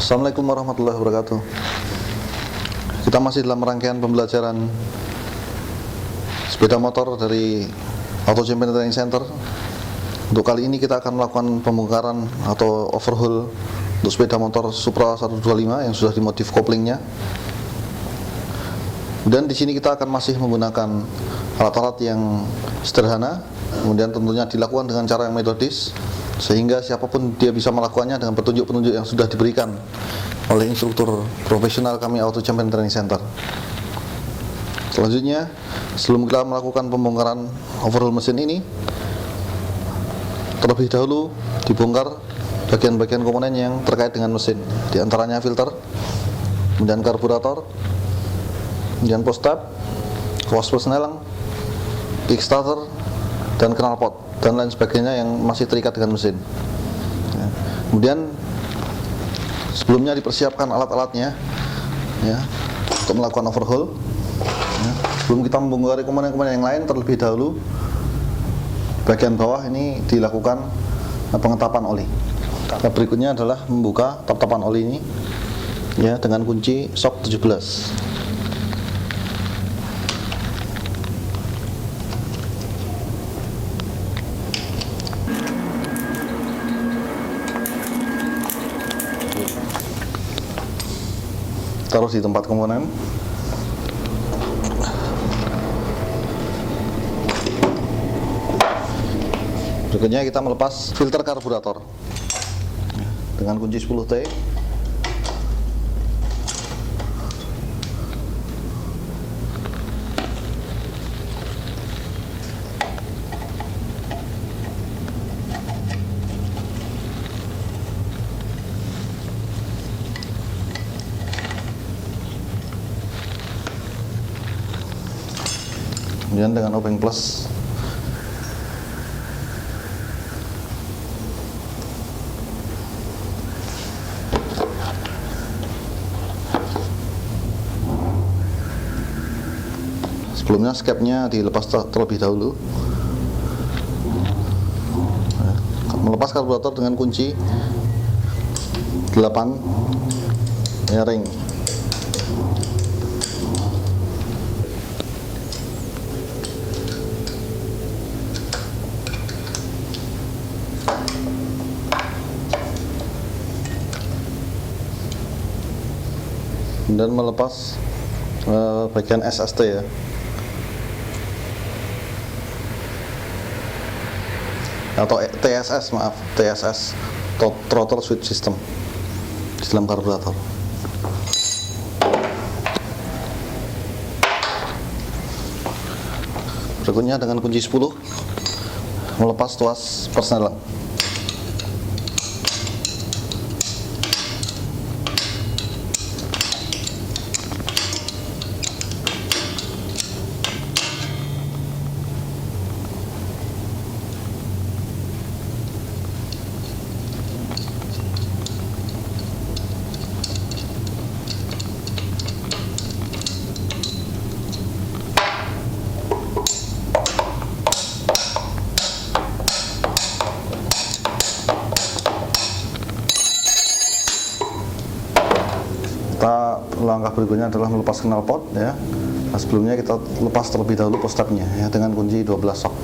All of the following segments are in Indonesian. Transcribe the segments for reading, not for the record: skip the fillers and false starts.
Assalamualaikum warahmatullahi wabarakatuh. Kita masih dalam rangkaian pembelajaran sepeda motor dari Auto Champion Training Center. Untuk kali ini kita akan melakukan pembongkaran atau overhaul untuk sepeda motor Supra 125 yang sudah dimodif koplingnya. Dan di sini kita akan masih menggunakan alat-alat yang sederhana, kemudian tentunya dilakukan dengan cara yang metodis, sehingga siapapun dia bisa melakukannya dengan petunjuk-petunjuk yang sudah diberikan oleh instruktur profesional kami Auto Champion Training Center. Selanjutnya, sebelum kita melakukan pembongkaran overhaul mesin ini, terlebih dahulu dibongkar bagian-bagian komponen yang terkait dengan mesin, di antaranya filter, kemudian karburator, kemudian post-tab, was persneling, kickstarter, dan knalpot, dan lain sebagainya yang masih terikat dengan mesin. Kemudian sebelumnya dipersiapkan alat-alatnya untuk melakukan overhaul. Sebelum kita membongkar komponen-komponen yang lain, terlebih dahulu bagian bawah ini dilakukan pengetapan oli. Berikutnya adalah membuka tap-tapan oli ini dengan kunci shock 17. Taruh di tempat komponen. Berikutnya kita melepas filter karburator dengan kunci 10T. Kemudian dengan obeng plus sebelumnya skepnya dilepas terlebih dahulu. Melepas karburator dengan kunci 8 ring. Dan melepas bagian SST atau TSS throttle switch system di dalam karburator. Berikutnya dengan kunci 10 melepas tuas persneling. Langkah berikutnya adalah melepas knalpot Nah, sebelumnya kita lepas terlebih dahulu post-tabnya dengan kunci 12 shock.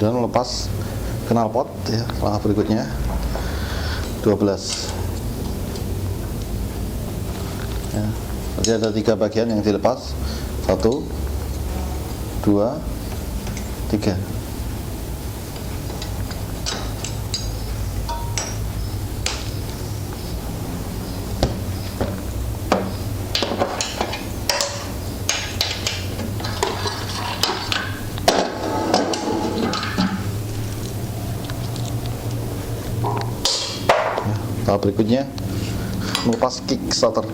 Dan melepas knalpot langkah berikutnya 12. Jadi ada 3 bagian yang dilepas. 1, 2, 3. Tahap berikutnya melepas kickstarter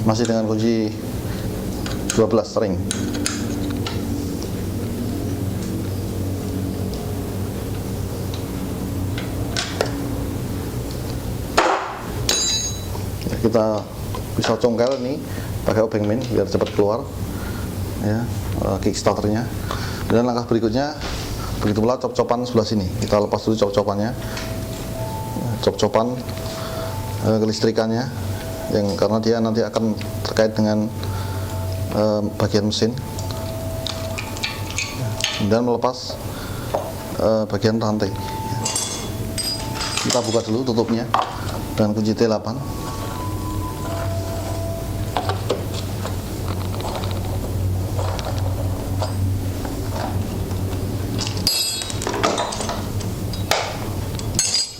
masih dengan kunci 12 ring. Kita pisau congkel ini pakai obeng min biar cepat keluar ya, kickstarternya. Dan langkah berikutnya begitu pula cop-copan sebelah sini, kita lepas dulu cop-copannya, cop-copan kelistrikannya yang karena dia nanti akan terkait dengan bagian mesin, dan melepas bagian rantai. Kita buka dulu tutupnya dengan kunci T8.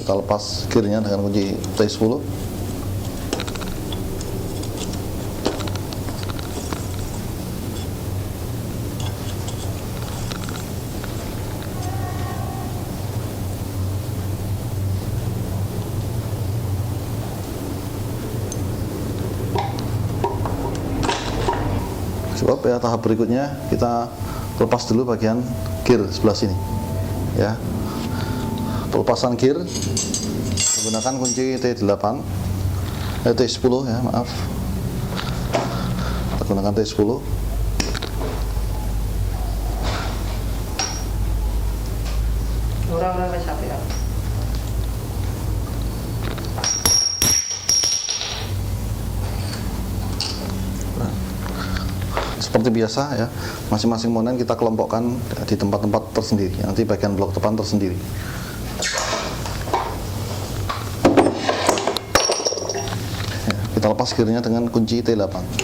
Kita lepas gearnya dengan kunci T10. Sebab ya tahap berikutnya kita lepas dulu bagian gear sebelah sini ya. Pelepasan gear menggunakan kunci T8 T10 ya, maaf, kita gunakan T10. Orang-orang sapi ya. Seperti biasa ya, masing-masing komponen kita kelompokkan di tempat-tempat tersendiri, nanti bagian blok depan tersendiri. Ya, kita lepas gearnya dengan kunci T8.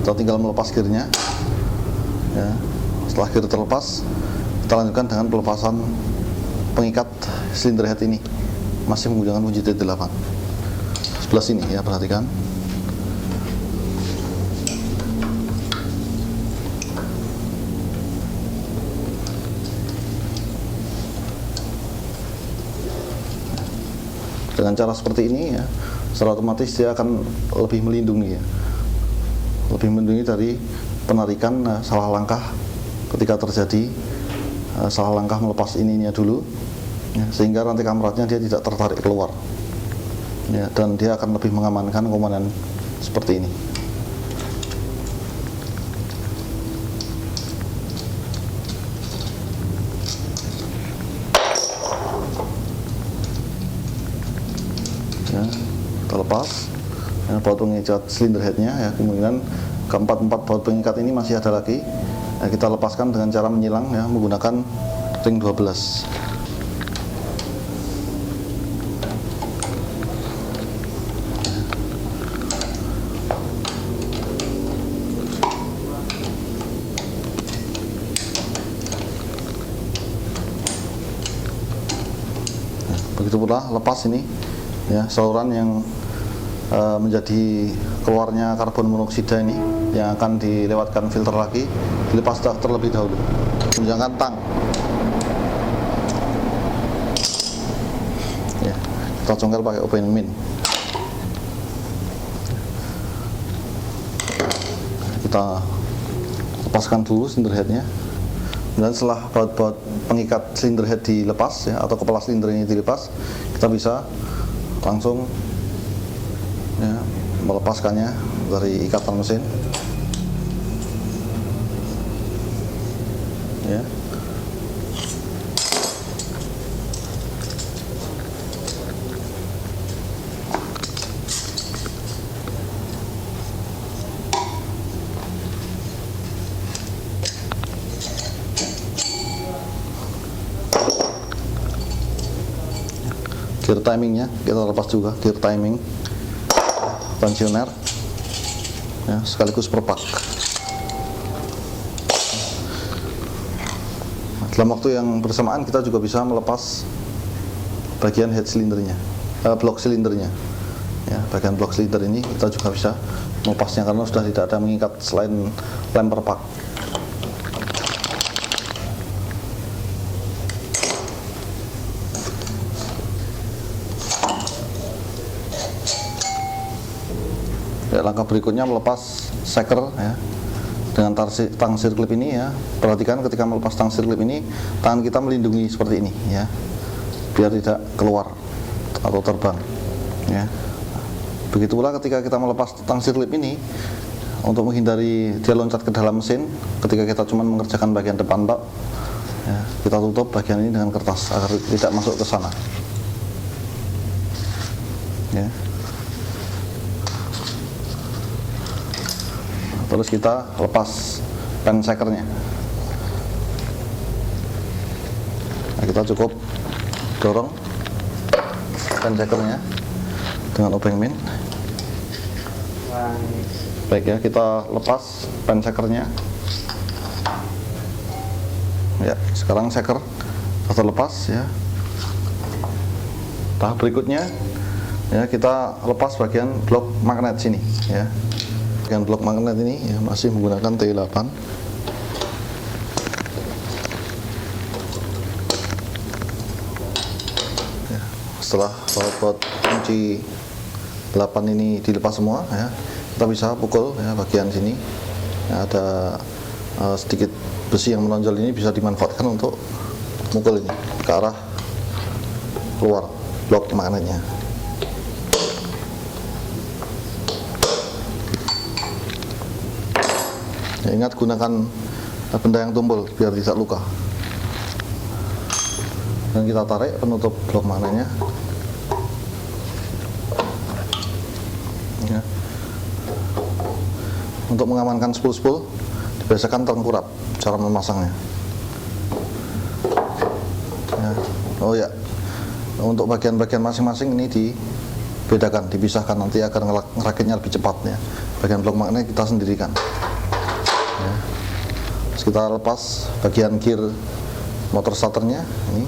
Kita tinggal melepas gearnya ya. Setelah gear terlepas, kita lanjutkan dengan pelepasan pengikat silinder head ini, masih menggunakan kunci T8 sebelah sini ya, perhatikan. Dengan cara seperti ini ya, secara otomatis dia akan lebih melindungi ya, lebih melindungi dari penarikan salah langkah ketika terjadi salah langkah melepas ininya dulu ya, sehingga rantai kamratnya dia tidak tertarik keluar ya, dan dia akan lebih mengamankan komponen seperti ini. Ya, kita lepas ya, baut pengikat silinder headnya ya, kemudian keempat-empat baut pengikat ini masih ada lagi ya, kita lepaskan dengan cara menyilang ya, menggunakan ring 12. Ya, begitu pula lepas ini ya, saluran yang menjadi keluarnya karbon monoksida ini yang akan dilewatkan filter lagi, dilepas terlebih dahulu. Tunjukkan tang ya, kita congkel pakai open min. Kita lepaskan dulu silinder headnya, dan setelah baut-baut pengikat silinder head dilepas ya, atau kepala silinder ini dilepas, kita bisa langsung ya, melepaskannya dari ikatan mesin ya. Gear timingnya kita lepas juga, gear timing pensioner ya, sekaligus perpak. Dalam waktu yang bersamaan kita juga bisa melepas bagian head silindernya, blok silindernya ya, bagian blok silinder ini kita juga bisa melepasnya karena sudah tidak ada mengikat selain lem perpak. langkah berikutnya melepas seker ya. Dengan tang sirklip ini ya, perhatikan ketika melepas tang sirklip ini, tangan kita melindungi seperti ini ya, biar tidak keluar atau terbang ya. Begitu pula ketika kita melepas tang sirklip ini, untuk menghindari dia loncat ke dalam mesin, ketika kita cuma mengerjakan bagian depan tok ya, kita tutup bagian ini dengan kertas agar tidak masuk ke sana ya. Terus kita lepas pen sekernya. Nah, kita cukup dorong pen sekernya dengan obeng min. Baik ya, kita lepas pen sekernya. Ya, sekarang seker sudah terlepas ya. Tahap berikutnya ya, kita lepas bagian blok magnet sini ya. Bagian blok magnet ini ya, masih menggunakan T8. Ya, setelah baut kunci 8 ini dilepas semua ya, kita bisa pukul ya bagian sini ya, ada sedikit besi yang menonjol ini bisa dimanfaatkan untuk mukul ini ke arah keluar blok magnetnya. Ya, ingat gunakan benda yang tumpul biar tidak luka. Dan kita tarik penutup blok magnetnya. Ya. Untuk mengamankan spool-spool, dibiasakan tengkurap cara memasangnya. Ya. Oh ya, untuk bagian-bagian masing-masing ini dibedakan, dipisahkan nanti agar ngerakitnya lebih cepat ya. Bagian blok magnet kita sendirikan. Ya. Terus kita lepas bagian gear motor starternya ini.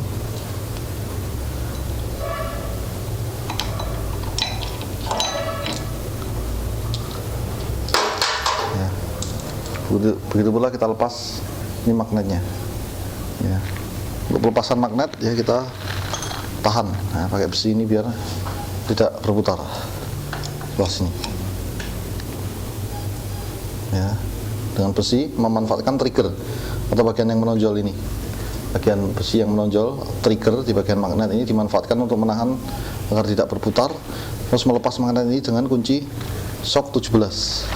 Ya. Begitu pula kita lepas ini magnetnya. Ya. Untuk pelepasan magnet ya kita tahan nah, pakai besi ini biar tidak berputar. Lepas ini. Ya. Dengan besi memanfaatkan trigger atau bagian yang menonjol ini, bagian besi yang menonjol trigger di bagian magnet ini dimanfaatkan untuk menahan agar tidak berputar. Terus melepas magnet ini dengan kunci shock 17.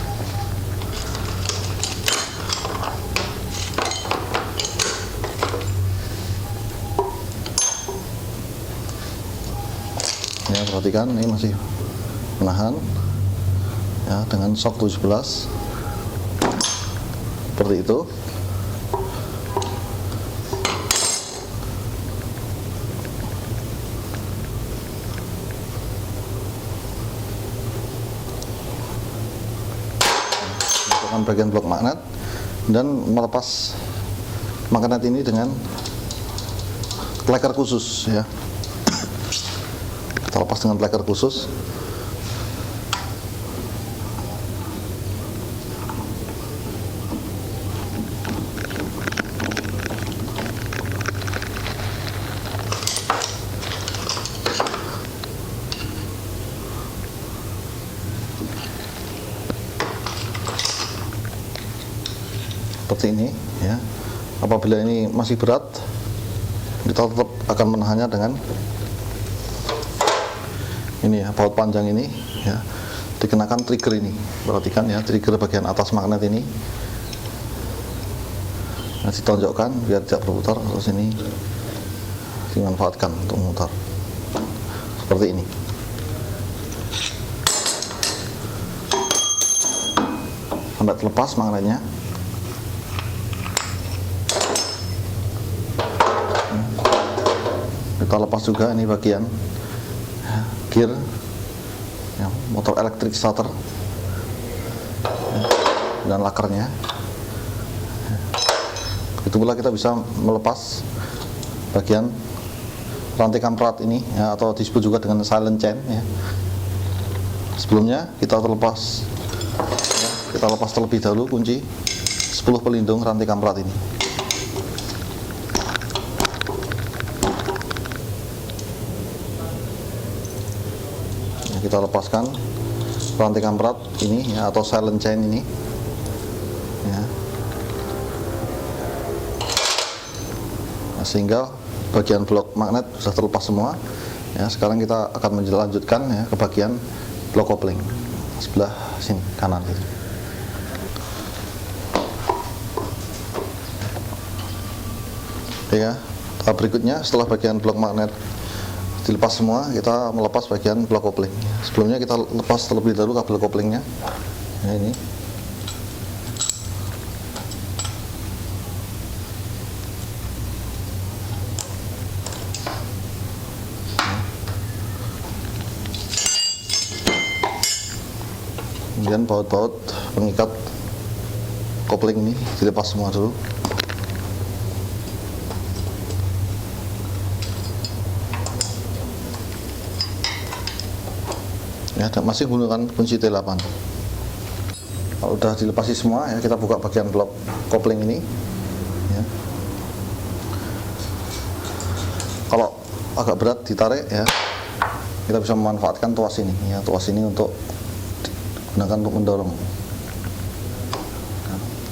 Ya, perhatikan ini masih menahan ya dengan shock 17. Seperti itu. Masukkan bagian blok magnet dan melepas magnet ini dengan kleker khusus ya. Kita lepas dengan kleker khusus. Seperti ini ya. Apabila ini masih berat, kita tetap akan menahannya dengan ini ya, baut panjang ini ya, dikenakan trigger ini. Perhatikan ya, trigger bagian atas magnet ini nah, ditonjokkan biar tidak berputar. Terus ini dimanfaatkan untuk memutar seperti ini. Sampai terlepas magnetnya. Kita lepas juga ini bagian ya, gear ya, motor elektrik starter ya, dan lakernya ya. Begitu pula kita bisa melepas bagian rantai kamprat ini ya, atau disebut juga dengan silent chain ya. Sebelumnya kita terlepas ya, kita lepas terlebih dahulu kunci 10 pelindung rantai kamprat ini. Kita lepaskan rantai kamprat ini ya, atau silent chain ini ya. Nah, sehingga bagian blok magnet sudah terlepas semua ya. Sekarang kita akan melanjutkan ya ke bagian blok kopling sebelah sini kanan gitu. Ya, tahap berikutnya setelah bagian blok magnet dilepas semua, kita melepas bagian blok kopling. Sebelumnya kita lepas terlebih dahulu kabel koplingnya. Nah, ini. Kemudian baut-baut pengikat kopling ini dilepas semua dulu. Ya, masih menggunakan kunci T8. Kalau udah dilepasi semua ya, kita buka bagian blok kopling ini ya. Kalau agak berat ditarik ya, kita bisa memanfaatkan tuas ini ya. Tuas ini untuk digunakan untuk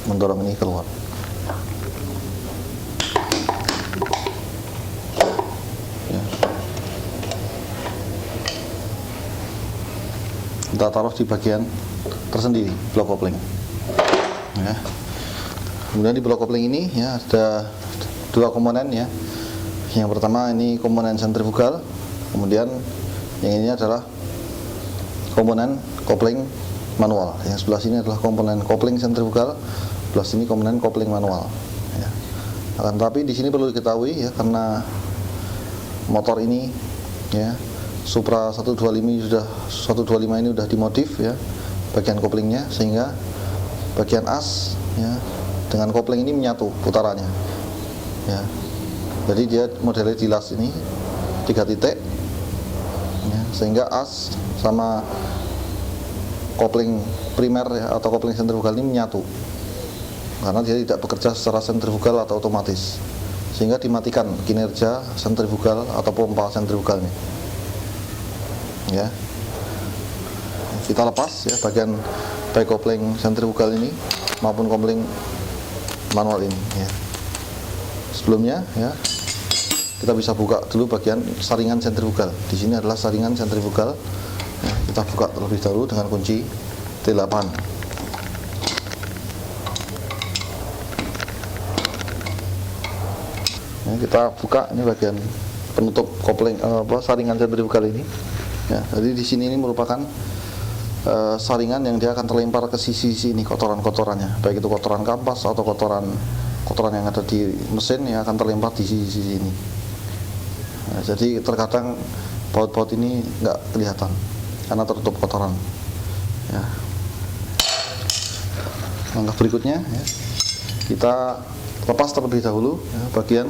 mendorong ini keluar. Kita taruh di bagian tersendiri blok kopling ya. Kemudian di blok kopling ini ya ada dua komponen ya. Yang pertama ini komponen sentrifugal, kemudian yang ini adalah komponen kopling manual. Yang sebelah sini adalah komponen kopling sentrifugal, sebelah sini komponen kopling manual ya. Akan tetapi di sini perlu diketahui ya, karena motor ini ya Supra 125 ini sudah dimodif ya bagian koplingnya, sehingga bagian as ya dengan kopling ini menyatu putarannya ya. Jadi dia modelnya dilas ini 3 titik ya, sehingga as sama kopling primer ya, atau kopling sentrifugal ini menyatu karena dia tidak bekerja secara sentrifugal atau otomatis, sehingga dimatikan kinerja sentrifugal atau pompa sentrifugal ini ya. Kita lepas ya bagian baik kopling sentrifugal ini maupun kopling manual ini ya. Sebelumnya ya kita bisa buka dulu bagian saringan sentrifugal. Di sini adalah saringan sentrifugal ya, kita buka terlebih dahulu dengan kunci T8 ya. Kita buka ini bagian penutup kopling saringan sentrifugal ini ya. Jadi di sini ini merupakan saringan yang dia akan terlempar ke sisi-sisi ini, kotoran-kotorannya, baik itu kotoran kampas atau kotoran yang ada di mesin yang akan terlempar di sisi-sisi ini. Nah, jadi terkadang baut-baut ini nggak kelihatan karena tertutup kotoran ya. Langkah berikutnya ya, kita lepas terlebih dahulu ya, bagian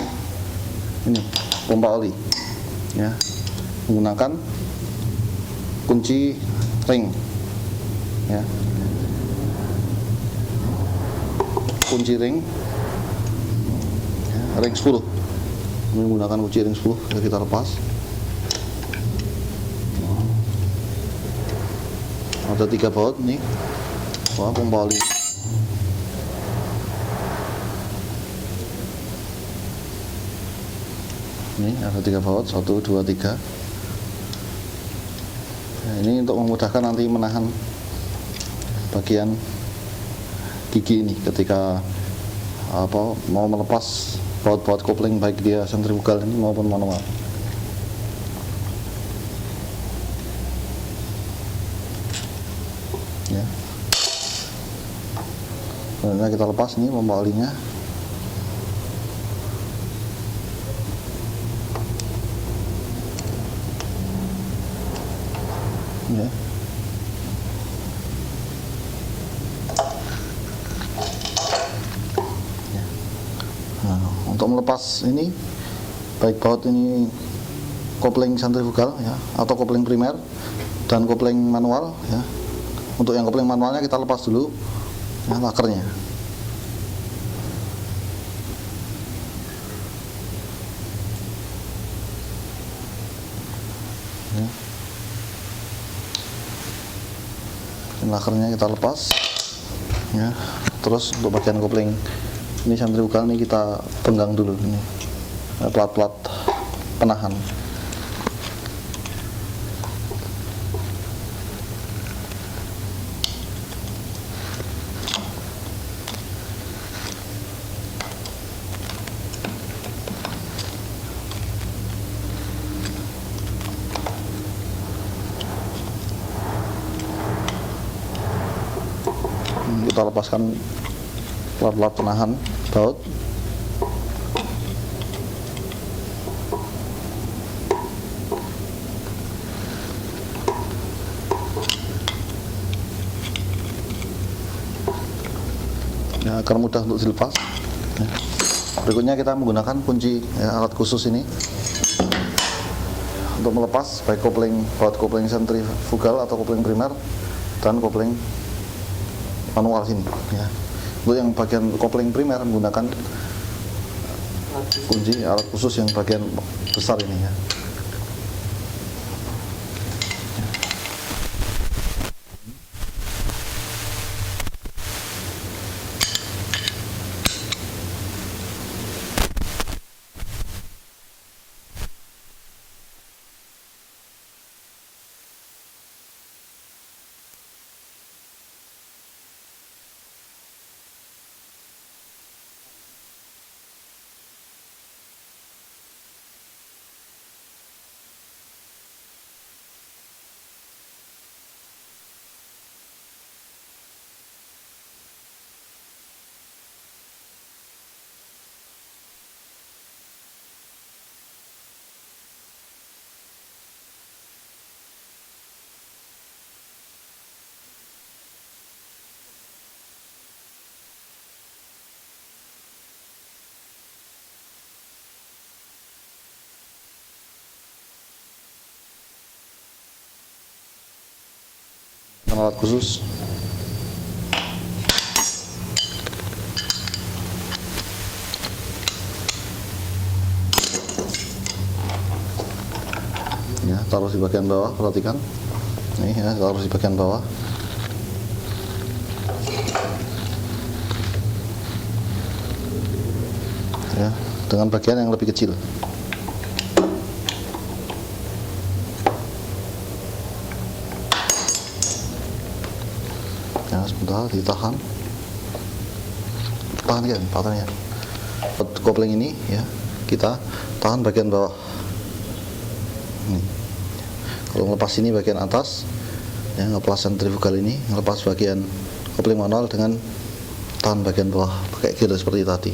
ini pompa oli ya, menggunakan kunci ring ya. Kunci ring ya, ring 10. Menggunakan kunci ring 10 ya, kita lepas. Ada 3 baut nih. Wah, pompa oli. Ini ada 3 baut, 1, 2, 3. Nah, ini untuk memudahkan nanti menahan bagian gigi ini ketika mau melepas baut-baut kopling baik dia sentrifugal ini maupun manual. Ya. Kemudian kita lepas nih pompa olinya. Ya. Nah, untuk melepas ini baik baut ini kopling sentrifugal ya atau kopling primer dan kopling manual ya. Untuk yang kopling manualnya kita lepas dulu ya, lakernya. Ya. lakernya kita lepas ya. Terus untuk bagian kopling ini sentrifugal ini kita penggang dulu ini plat-plat penahan. Kita lepaskan plat-plat penahan baut. Ya, agar mudah untuk dilepas. Ya. Berikutnya kita menggunakan kunci ya, alat khusus ini untuk melepas baik baut kopling sentrifugal atau kopling primer dan kopling manual sini ya. Untuk yang bagian kopling primer menggunakan kunci alat khusus yang bagian besar ini ya. Alat khusus ya, taruh di bagian bawah, perhatikan nih ya, taruh di bagian bawah ya, dengan bagian yang lebih kecil. Ya, sebentar ditahan, tahan ya, patahnya. Kopling ini ya, kita tahan bagian bawah. Nih. Kalau ngelepas ini bagian atas, ya, ngelepas sentrifugal ini, ngelepas bagian kopling manual dengan tahan bagian bawah pakai gear seperti tadi.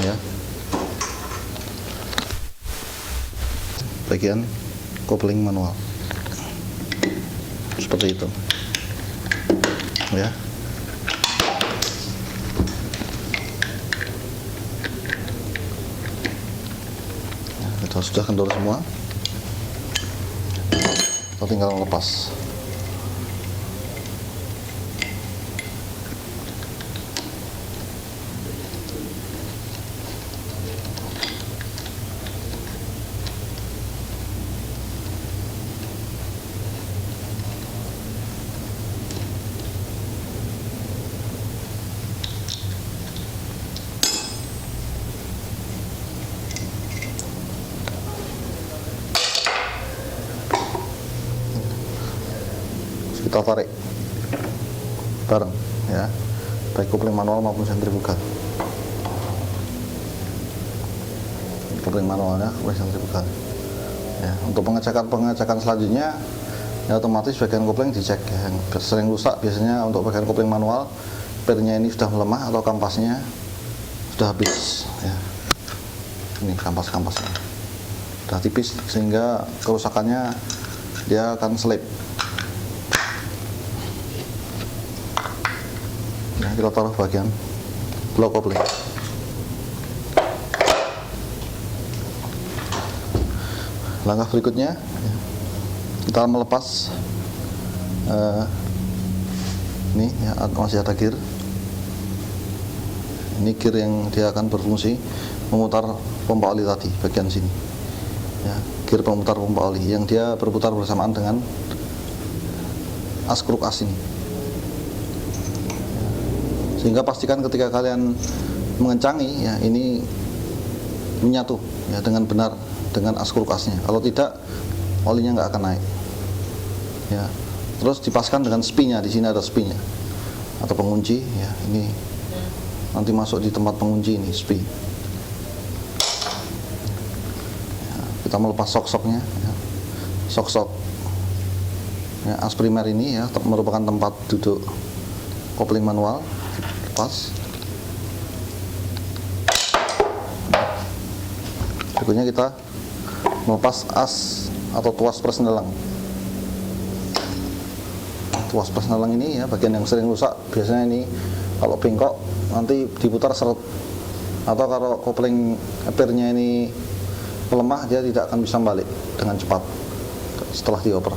Ya. Bagian kopling manual seperti itu. Ya. Kita sudah kendor semua. Kita tinggal lepas. Kita tarik bareng ya, baik kopling manual maupun sentrifugal. Kopling manualnya, kopling sentrifugal ya. Untuk pengecekan selanjutnya ya, otomatis bagian kopling dicek ya. Yang sering rusak biasanya untuk bagian kopling manual, pernya ini sudah melemah atau kampasnya sudah habis ya. Ini kampas-kampasnya sudah tipis sehingga kerusakannya dia akan selip. Nah, kita taruh bagian blok kopling. Langkah berikutnya ya, kita melepas ini ya, masih ada gear. Ini gear yang dia akan berfungsi memutar pompa oli tadi bagian sini ya, gear pemutar pompa oli yang dia berputar bersamaan dengan as kruk as ini. Sehingga pastikan ketika kalian mengencangi ya, ini menyatu ya dengan benar dengan as kruk asnya. Kalau tidak, olinya nggak akan naik. Ya. Terus dipaskan dengan spinya, di sini ada spinya atau pengunci ya, ini nanti masuk di tempat pengunci ini spi. Ya, kita melepas sok-soknya ya. Sok-sok ya, as primer ini ya merupakan tempat duduk kopling manual. Lepas. Berikutnya kita melepas as atau tuas persnelang. Tuas persnelang ini ya bagian yang sering rusak, biasanya ini kalau bengkok nanti diputar seret, atau kalau kopling epirnya ini melemah dia tidak akan bisa balik dengan cepat setelah dioper.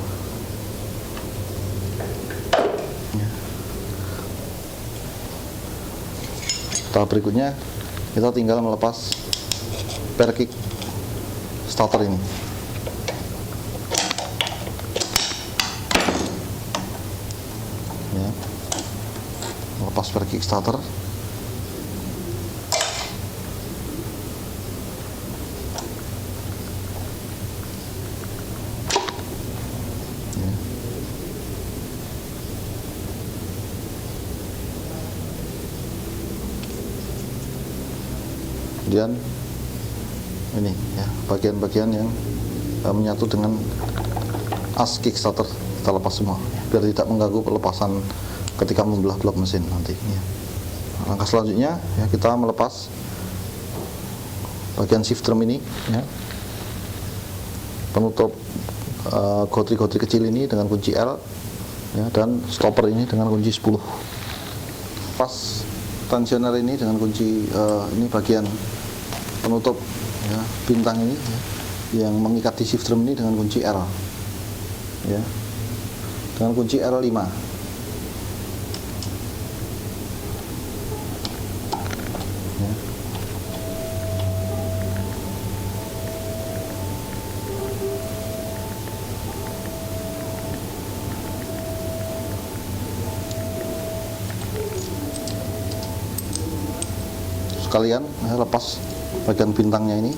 Tahap berikutnya kita tinggal melepas per kick starter ini. Ya. Melepas per kick starter. Ya. Kemudian ini ya bagian-bagian yang menyatu dengan as kickstarter kita lepas semua biar tidak mengganggu pelepasan ketika membelah blok mesin nanti ya. Langkah selanjutnya ya kita melepas bagian shift drum ini ya, penutup gotri-gotri kecil ini dengan kunci L ya, dan stopper ini dengan kunci 10. Pas tensioner ini dengan kunci ini bagian penutup ya, bintang ini ya, yang mengikat di shift drum ini dengan kunci R ya, dengan kunci R5 ya. Sekalian ya, lepas bagian bintangnya ini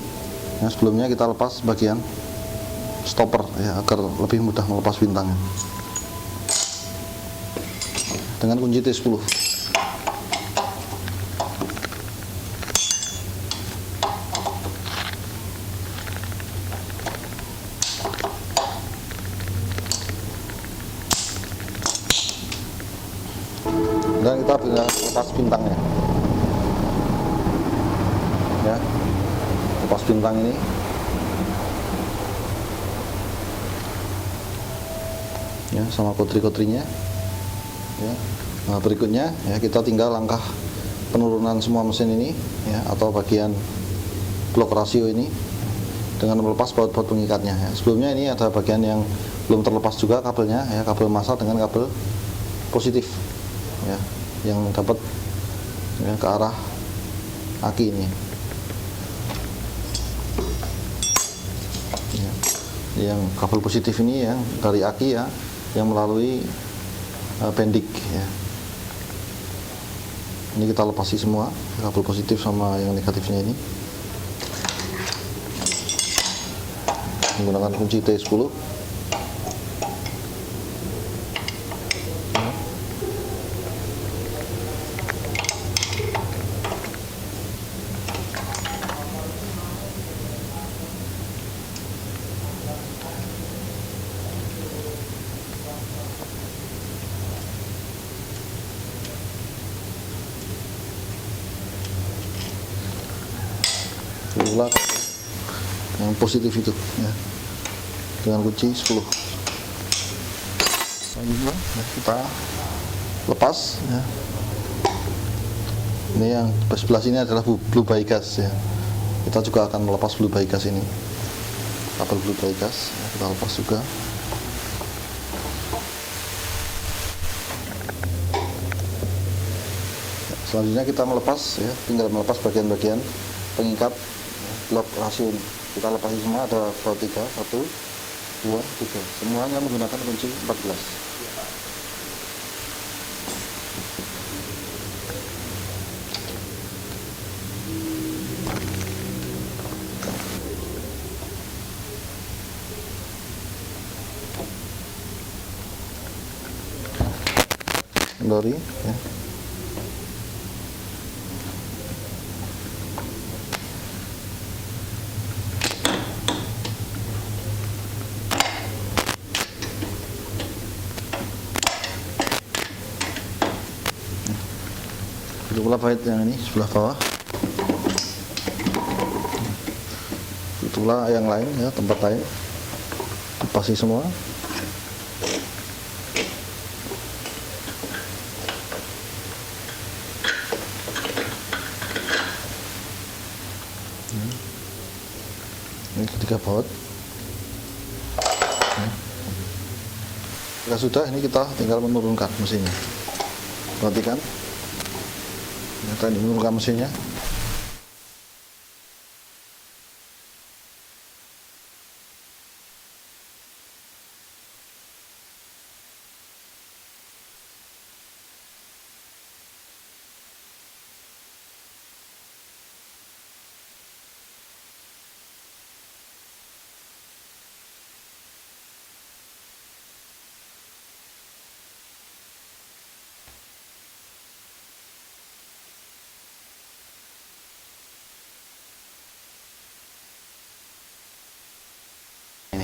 ya, sebelumnya kita lepas bagian stopper ya agar lebih mudah melepas bintangnya dengan kunci T10. Dan kita lepas bintangnya ya, lepas bintang ini ya sama kotri-kotrinya ya. Nah, berikutnya ya kita tinggal langkah penurunan semua mesin ini ya, atau bagian blok rasio ini dengan melepas baut-baut pengikatnya ya. Sebelumnya ini ada bagian yang belum terlepas juga kabelnya ya, kabel massa dengan kabel positif ya, yang dapat ya, ke arah aki ini ya. Yang kabel positif ini yang dari aki ya, yang melalui pendik ya. Ini kita lepasi semua kabel positif sama yang negatifnya ini menggunakan kunci T10. Ulang yang positif itu ya, dengan kunci 10. Selanjutnya ya, kita lepas ya. Ini yang sebelah sini adalah blue bypass ya. Kita juga akan melepas blue bypass ini, kabel blue bypass ya, kita lepas juga. Ya, selanjutnya kita melepas ya, tinggal melepas bagian-bagian pengikat blok rasio ini. Kita lepas semua, ada baut 3, 1, 2, 3, semuanya menggunakan kunci 14. kendori ya. Itu pula pahit yang ini sebelah bawah. Itulah yang lain ya, tempat lain dipasi semua. Ini ketiga baut. Jika sudah, ini kita tinggal menurunkan mesinnya. Perhatikan, kita menurunkan mesinnya.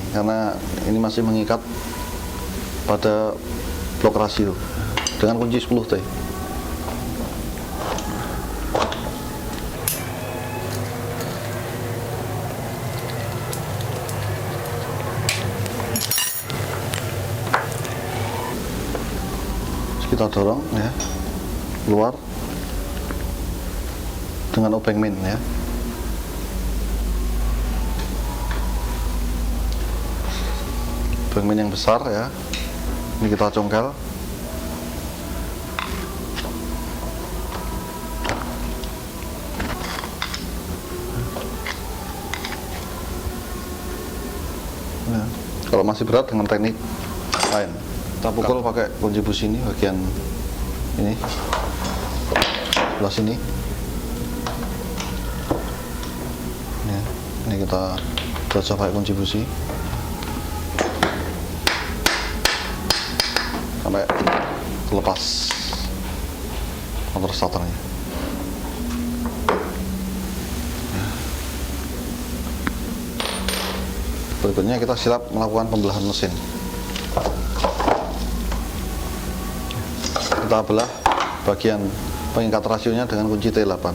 Karena ini masih mengikat pada blok rasio dengan kunci 10T. Kita dorong ya keluar dengan obeng min ya. Obeng min yang besar ya. Ini kita congkel. Nah, kalau masih berat dengan teknik lain, kita pukul pakai kunci busi ini bagian ini sebelah sini. Ya, ini kita baca pakai kunci busi sampai terlepas motor starternya. Berikutnya kita siap melakukan pembelahan mesin. Kita belah bagian pengikat rasionya dengan kunci T8.